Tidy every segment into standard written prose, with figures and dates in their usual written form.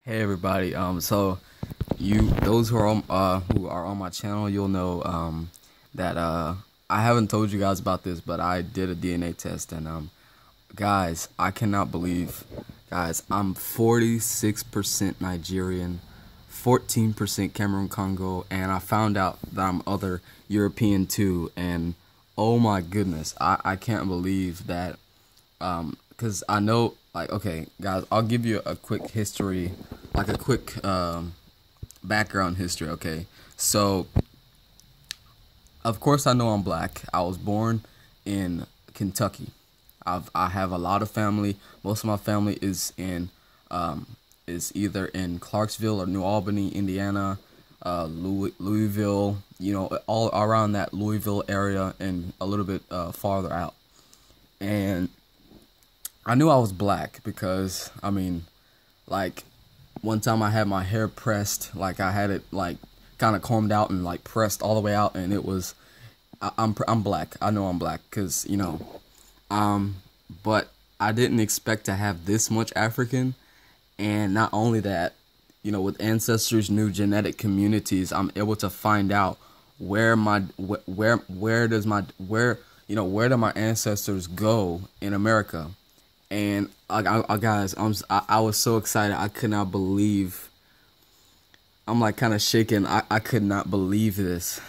Hey everybody. So those who are on my channel, you'll know that I haven't told you guys about this, but I did a DNA test, and guys, I cannot believe, guys, I'm 46% Nigerian, 14% Cameroon Congo, and I found out that I'm other European too, and oh my goodness, I can't believe that. Because I know, like, okay, guys, I'll give you a quick history, like a quick background history, okay? So, of course, I know I'm black. I was born in Kentucky. I have a lot of family. Most of my family is either in Clarksville or New Albany, Indiana, Louisville, all around that Louisville area and a little bit farther out. And I knew I was black because, I mean, like, one time I had my hair pressed, like, I had it, like, kind of combed out and, like, pressed all the way out, and it was, I'm black. I know I'm black because, but I didn't expect to have this much African, and not only that, with Ancestry's new genetic communities, I'm able to find out where do my ancestors go in America. And guys, I was so excited. I could not believe. I'm like kind of shaking. I could not believe this.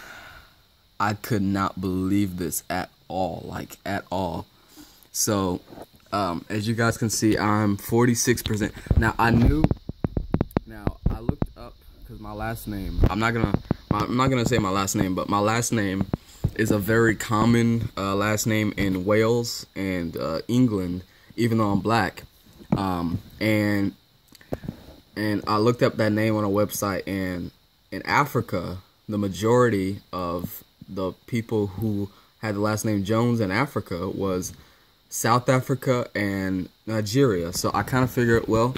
I could not believe this at all, like at all. So, as you guys can see, I'm 46%. Now I looked up because my last name. I'm not gonna say my last name, but my last name is a very common last name in Wales and England. Even though I'm black, and I looked up that name on a website, and in Africa, the majority of the people who had the last name Jones in Africa was South Africa and Nigeria. So I kind of figured, well,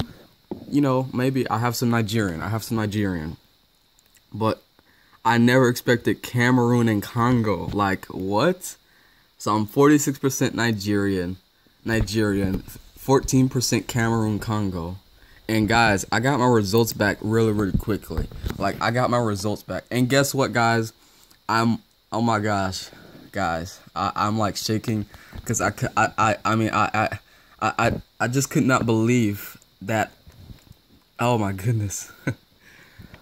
maybe I have some Nigerian. But I never expected Cameroon and Congo. Like, what? So I'm 46% Nigerian, 14% Cameroon Congo. And guys, I got my results back really quickly. Like, I got my results back. And guess what, guys? Oh my gosh, guys, I'm like shaking because I just could not believe that. Oh my goodness.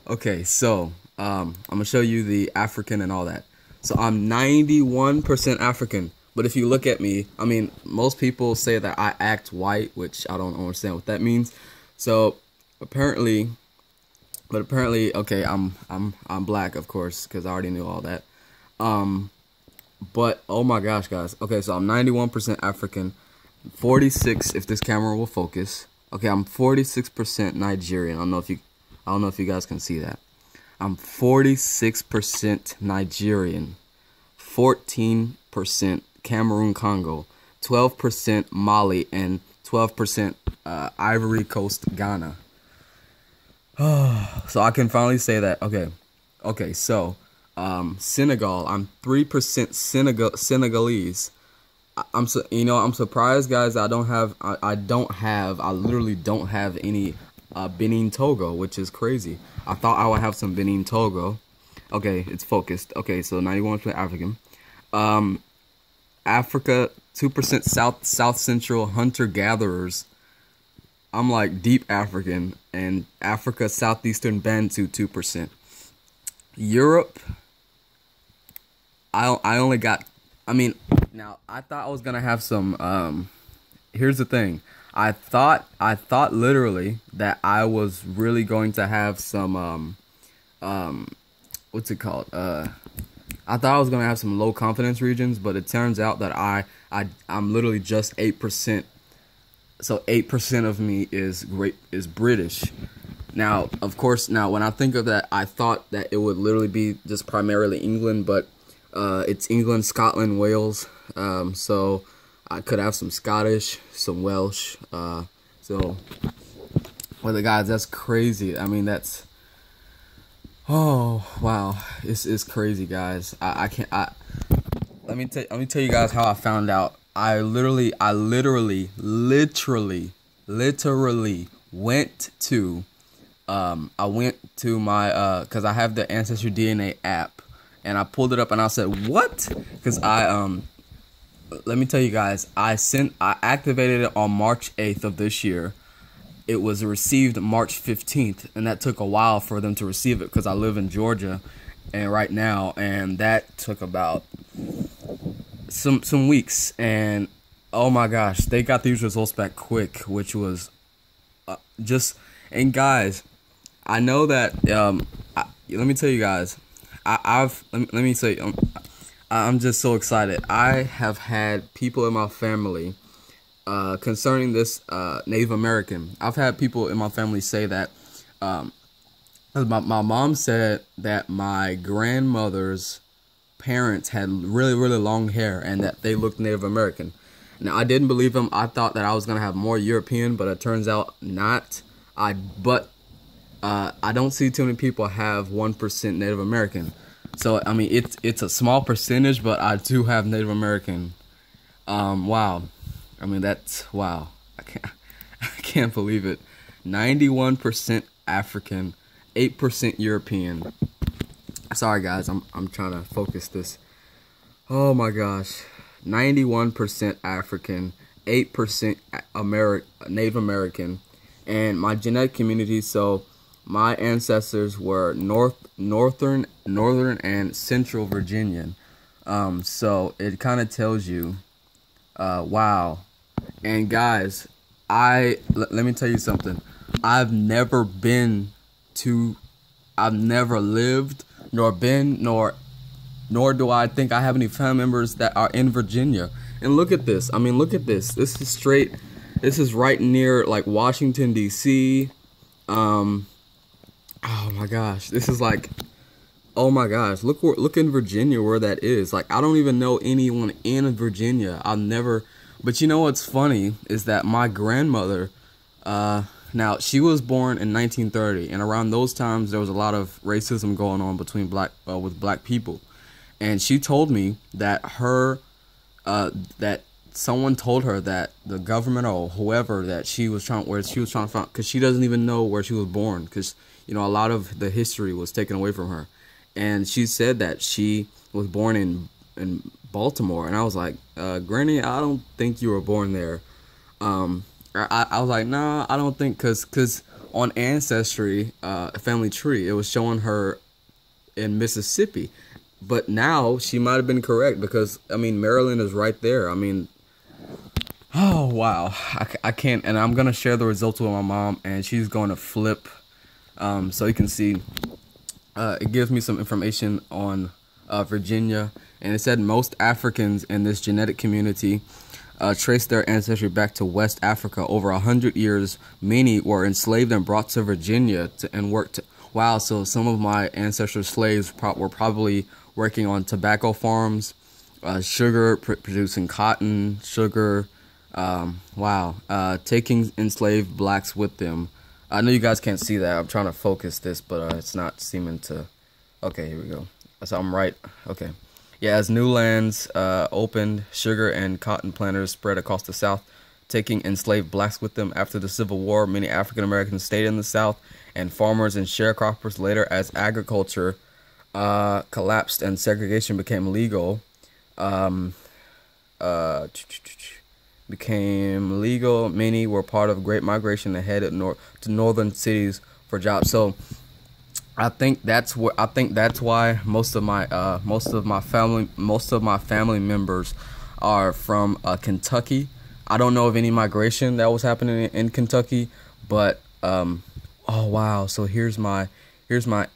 Okay, so I'm gonna show you the African and all that. So I'm 91% African. But if you look at me, I mean, most people say that I act white, which I don't understand what that means. So apparently, okay, I'm black, of course, because I already knew all that. But oh my gosh, guys. Okay, so I'm 91% African, 46 if this camera will focus. Okay, I'm 46% Nigerian. I don't know if you guys can see that. I'm 46% Nigerian, 14% Cameroon Congo, 12% Mali, and 12% Ivory Coast Ghana. So I can finally say that. Okay. So Senegal, I'm 3% Senegalese. I'm surprised, guys. I literally don't have any Benin Togo, which is crazy. I thought I would have some Benin Togo. Okay, it's focused. Okay, so 91% African. Africa, 2% South Central hunter-gatherers. I'm like deep African. And Africa, Southeastern Bantu, 2%. Europe, I only got, now I thought I was going to have some, here's the thing. I thought literally that I was really going to have some, what's it called? I thought I was gonna have some low confidence regions, but it turns out that I'm literally just 8%. So 8% of me is British. Now, of course, when I think of that, I thought that it would literally be just primarily England, but it's England, Scotland, Wales. So I could have some Scottish, some Welsh. So, well, the guys, that's crazy. I mean, that's. Oh wow, it's crazy, guys. I can't. Let me tell you guys how I found out. I literally went to I went to my because I have the Ancestry DNA app, and I pulled it up and I said, "What?" Because let me tell you guys, I activated it on March 8th of this year. It was received March 15th, and that took a while for them to receive it because I live in Georgia, and right now, and that took about some weeks, and oh my gosh, they got these results back quick, which was just. And guys, I know that let me tell you guys, let me say I'm just so excited. I have had people in my family concerning this Native American. I've had people in my family say that my mom said that my grandmother's parents had really, really long hair and that they looked Native American. Now, I didn't believe them. I thought that I was going to have more European, but it turns out not. I don't see too many people have 1% Native American. So, I mean, it's a small percentage, but I do have Native American. Wow. I mean, that's, wow. I can't believe it. 91% African, 8% European. Sorry guys, I'm trying to focus this. Oh my gosh. 91% African, 8% Native American, and my genetic community. So my ancestors were northern and central Virginian. So it kind of tells you, wow. And guys, let me tell you something. I've never lived, nor do I think I have any family members that are in Virginia. And look at this. I mean, look at this. This is straight. This is right near like Washington D.C. Oh my gosh. This is like, oh my gosh. Look in Virginia where that is. Like, I don't even know anyone in Virginia. I've never. But you know what's funny is that my grandmother, now she was born in 1930, and around those times there was a lot of racism going on between with black people. And she told me that that someone told her that the government or whoever that she was trying to find, because she doesn't even know where she was born, because a lot of the history was taken away from her. And she said that she was born in Baltimore, and I was like, Granny, I don't think you were born there. I was like, nah, I don't think, cause on Ancestry, family tree, it was showing her in Mississippi. But now she might have been correct, because I mean Maryland is right there. I mean, oh wow, I can't, and I'm gonna share the results with my mom, and she's going to flip, so you can see. It gives me some information on Virginia, and it said most Africans in this genetic community trace their ancestry back to West Africa over 100 years. Many were enslaved and brought to Virginia and worked. Wow, so some of my ancestral slaves were probably working on tobacco farms, sugar, producing cotton, sugar. Wow, taking enslaved blacks with them. I know you guys can't see that. I'm trying to focus this, but it's not seeming to. Okay, here we go. So I'm right. Okay. Yeah, as new lands opened, sugar and cotton planters spread across the South, taking enslaved blacks with them. After the Civil War, many African Americans stayed in the South, and farmers and sharecroppers later, as agriculture collapsed and segregation became legal, many were part of Great Migration and headed to northern cities for jobs. So I think that's why most of my family members are from Kentucky. I don't know of any migration that was happening in Kentucky, but oh wow. So here's my wow.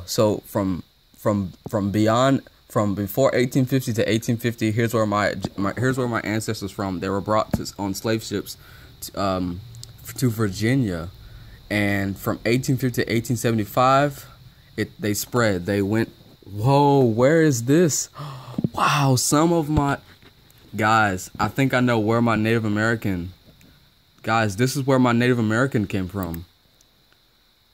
So from before 1850 to 1850, here's where my ancestors from. They were brought on slave ships to Virginia. And from 1850 to 1875, they spread. They went, whoa, where is this? Wow, some of my guys, I think I know where my Native American, guys, this is where my Native American came from.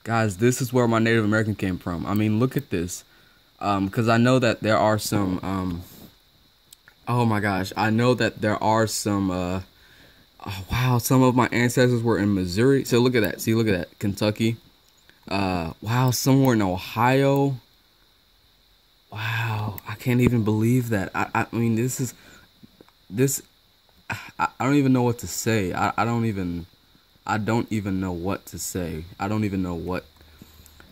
Guys, this is where my Native American came from. I mean, look at this. Because I know that there are some, oh my gosh, I know that there are some, Oh, wow, some of my ancestors were in Missouri. So look at that. See, look at that. Kentucky. Wow, somewhere in Ohio. Wow, I can't even believe that. I mean, this is this. I don't even know what to say. I don't even know what to say. I don't even know what.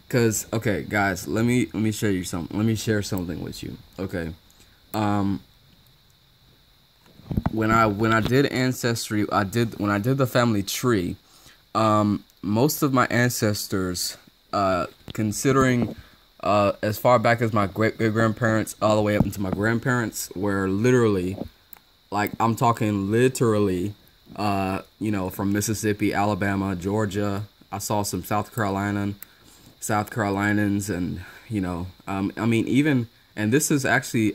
Cause okay, guys, let me show you something. Let me share something with you. Okay, um, when I did ancestry, when I did the family tree. Most of my ancestors, considering as far back as my great grandparents all the way up into my grandparents, were literally, like, I'm talking literally, from Mississippi, Alabama, Georgia. I saw some South Carolinians, and I mean, even, and this is actually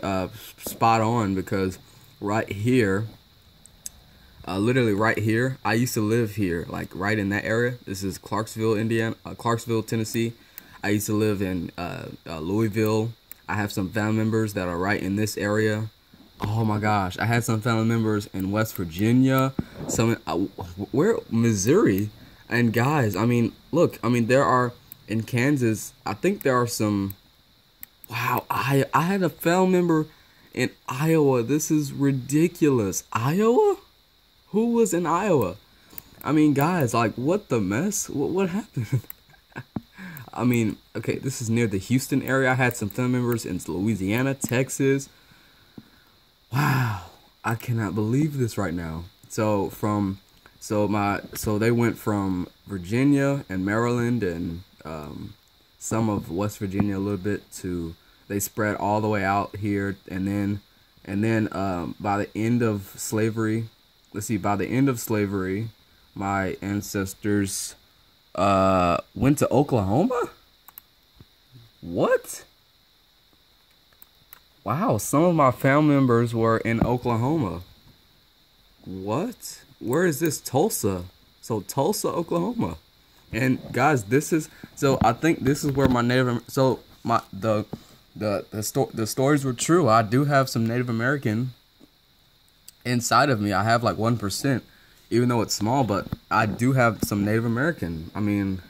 spot on, because right here, literally right here, I used to live here, like right in that area. This is Clarksville, Indiana, Clarksville, Tennessee. I used to live in Louisville. I have some family members that are right in this area. Oh my gosh, I had some family members in West Virginia, some where Missouri, and guys, I mean, look, I mean, there are in Kansas. I think there are some. Wow, I had a family member in Iowa. This is ridiculous. Iowa? Who was in Iowa? I mean, guys, like, what the mess? What happened? I mean, okay, this is near the Houston area. I had some family members in Louisiana, Texas. Wow, I cannot believe this right now. So they went from Virginia and Maryland and some of West Virginia a little bit to, they spread all the way out here, and then by the end of slavery, by the end of slavery, my ancestors went to Oklahoma? What? Wow, some of my family members were in Oklahoma. What? Where is this? Tulsa. So Tulsa, Oklahoma. And guys, I think this is where my the stories were true. I do have some Native American inside of me. I have like 1%, even though it's small, but I do have some Native American. I mean,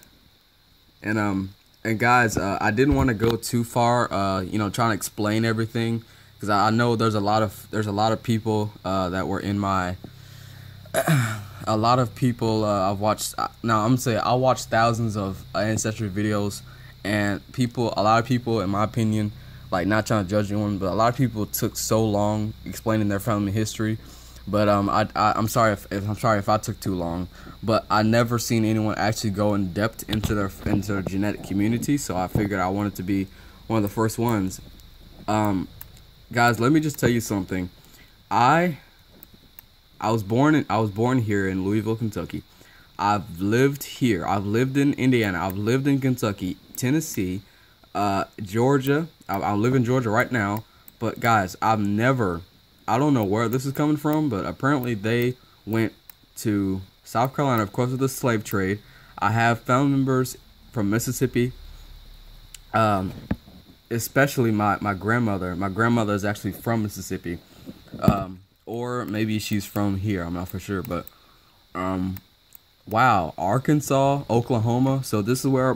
and guys, I didn't want to go too far, trying to explain everything, because I know there's a lot of people that were in my, a lot of people I've watched. Now I'm gonna say I watched thousands of ancestry videos, and a lot of people, in my opinion, like, not trying to judge anyone, but a lot of people took so long explaining their family history. But I'm sorry if I took too long, but I never seen anyone actually go in depth into their genetic community. So I figured I wanted to be one of the first ones. Guys, let me just tell you something. I was born here in Louisville, Kentucky. I've lived here. I've lived in Indiana. I've lived in Kentucky, Tennessee, Georgia. I live in Georgia right now. But guys, I don't know where this is coming from, but apparently they went to South Carolina, of course, with the slave trade. I have family members from Mississippi, especially my grandmother. My grandmother is actually from Mississippi, or maybe she's from here. I'm not for sure, but wow, Arkansas, Oklahoma. So this is where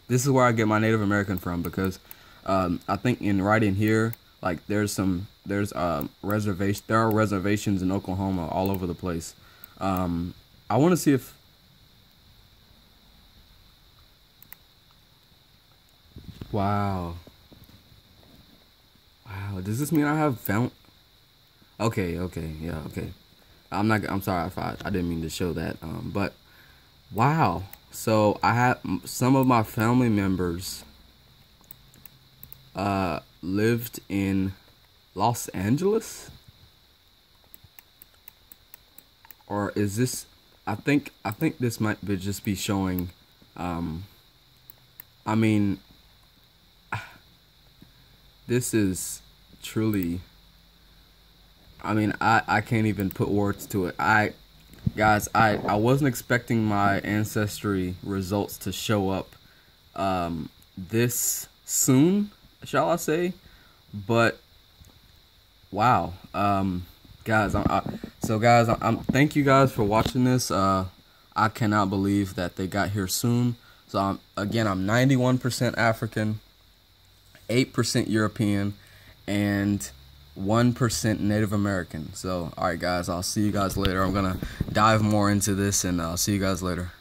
this is where I get my Native American from, because I think right in here, like, there are reservations in Oklahoma all over the place. I want to see if, wow, does this mean I have found, okay, yeah, okay. I'm sorry if I didn't mean to show that, but wow. So I have some of my family members lived in Los Angeles, or is this, I think this might just be showing, I mean, this is truly, I mean, I can't even put words to it. Guys, I wasn't expecting my ancestry results to show up this soon, shall I say, but wow. Guys, thank you guys for watching this. I cannot believe that they got here soon. So I'm 91% African, 8% European, and 1% Native American. So, all right, guys, I'll see you guys later. I'm gonna dive more into this, and I'll see you guys later.